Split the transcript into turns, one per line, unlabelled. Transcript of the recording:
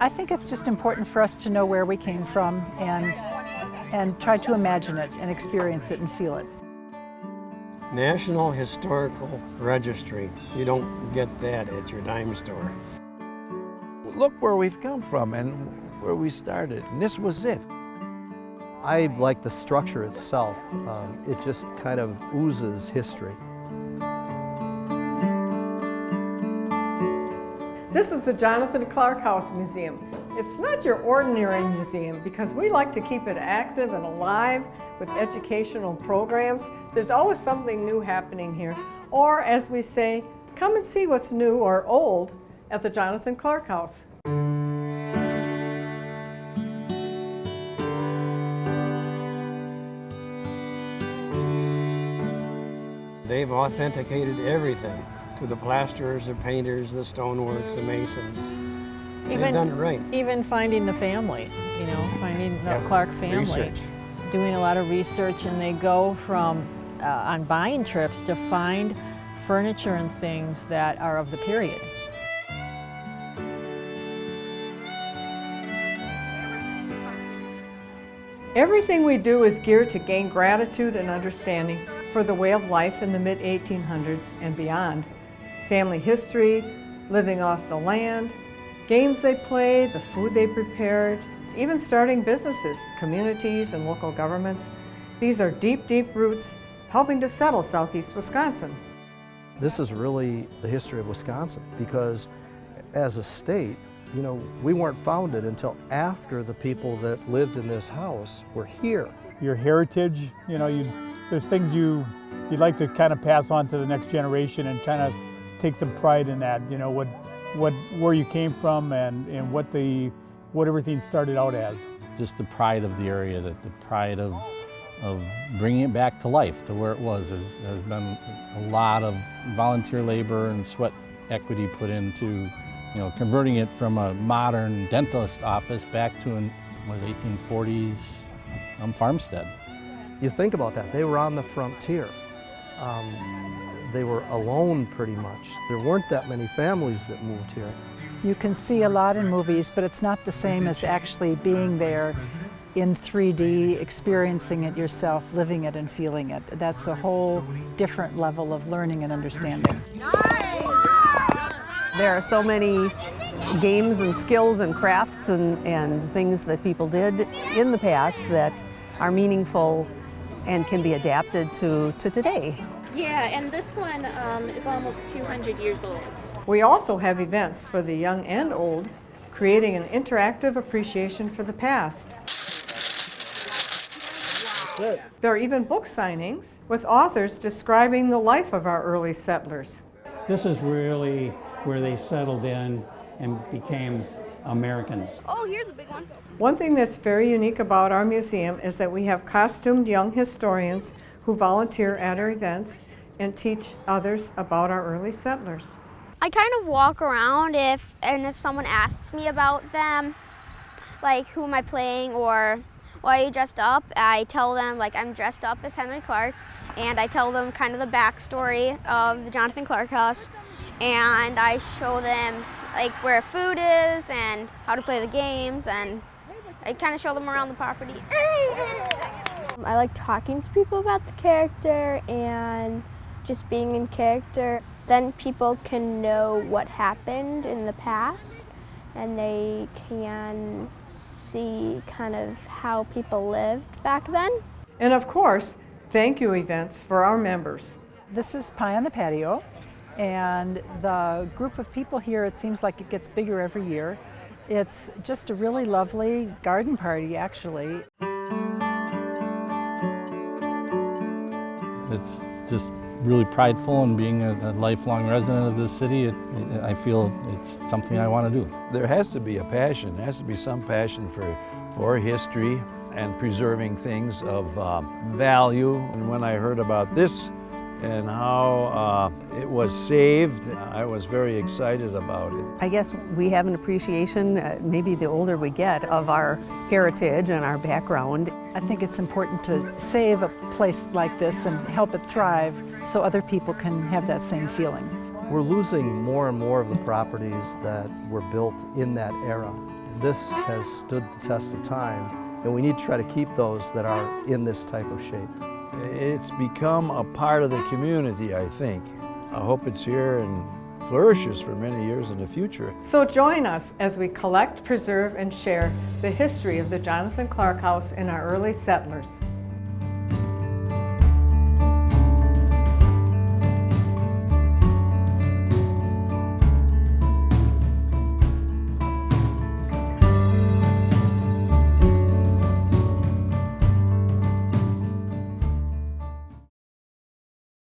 I think it's just important for us to know where we came from and try to imagine it and experience it and feel it.
National Historical Registry. You don't get that at your dime store.
Look where we've come from and where we started, and this was it.
I like the structure itself. It just kind of oozes history.
This is the Jonathan Clark House Museum. It's not your ordinary museum because we like to keep it active and alive with educational programs. There's always something new happening here. Or as we say, come and see what's new or old at the Jonathan Clark House.
They've authenticated everything, to the plasterers, the painters, the stoneworks, the masons. They've done it right.
Even finding the family, finding the Clark family.
Research.
Doing a lot of research, and they go from on buying trips to find furniture and things that are of the period.
Everything we do is geared to gain gratitude and understanding for the way of life in the mid-1800s and beyond. Family history, living off the land, games they played, the food they prepared, even starting businesses, communities, and local governments. These are deep, deep roots helping to settle Southeast Wisconsin.
This is really the history of Wisconsin because as a state, we weren't founded until after the people that lived in this house were here.
Your heritage, there's things you'd like to kind of pass on to the next generation and kind of take some pride in that, where you came from and what everything started out as.
Just the pride of the area, the pride of bringing it back to life, to where it was. There's been a lot of volunteer labor and sweat equity put into converting it from a modern dentist office back to an 1840s farmstead.
You think about that, they were on the frontier. They were alone pretty much. There weren't that many families that moved here.
You can see a lot in movies, but it's not the same as actually being there in 3D, experiencing it yourself, living it and feeling it. That's a whole different level of learning and understanding.
There are so many games and skills and crafts and things that people did in the past that are meaningful and can be adapted to today.
Yeah, and this one is almost 200 years old.
We also have events for the young and old, creating an interactive appreciation for the past. There are even book signings with authors describing the life of our early settlers.
This is really where they settled in and became Americans.
Oh, here's a big one.
One thing that's very unique about our museum is that we have costumed young historians who volunteer at our events and teach others about our early settlers.
I kind of walk around if someone asks me about them, like who am I playing or why are you dressed up, I tell them like I'm dressed up as Henry Clark, and I tell them kind of the backstory of the Jonathan Clark House, and I show them like where food is and how to play the games, and I kind of show them around the property.
I like talking to people about the character and just being in character. Then people can know what happened in the past and they can see kind of how people lived back then.
And of course, thank you events for our members.
This is Pie on the Patio, and the group of people here, it seems like it gets bigger every year. It's just a really lovely garden party, actually.
It's just really prideful, and being a lifelong resident of this city, I feel it's something I want to do.
There has to be a passion, there has to be some passion for history and preserving things of value. And when I heard about this and how it was saved, I was very excited about it.
I guess we have an appreciation, maybe the older we get, of our heritage and our background.
I think it's important to save a place like this and help it thrive so other people can have that same feeling.
We're losing more and more of the properties that were built in that era. this has stood the test of time, and we need to try to keep those that are in this type of shape.
It's become a part of the community, I think. I hope it's here and flourishes for many years in the future.
So join us as we collect, preserve, and share the history of the Jonathan Clark House and our early settlers.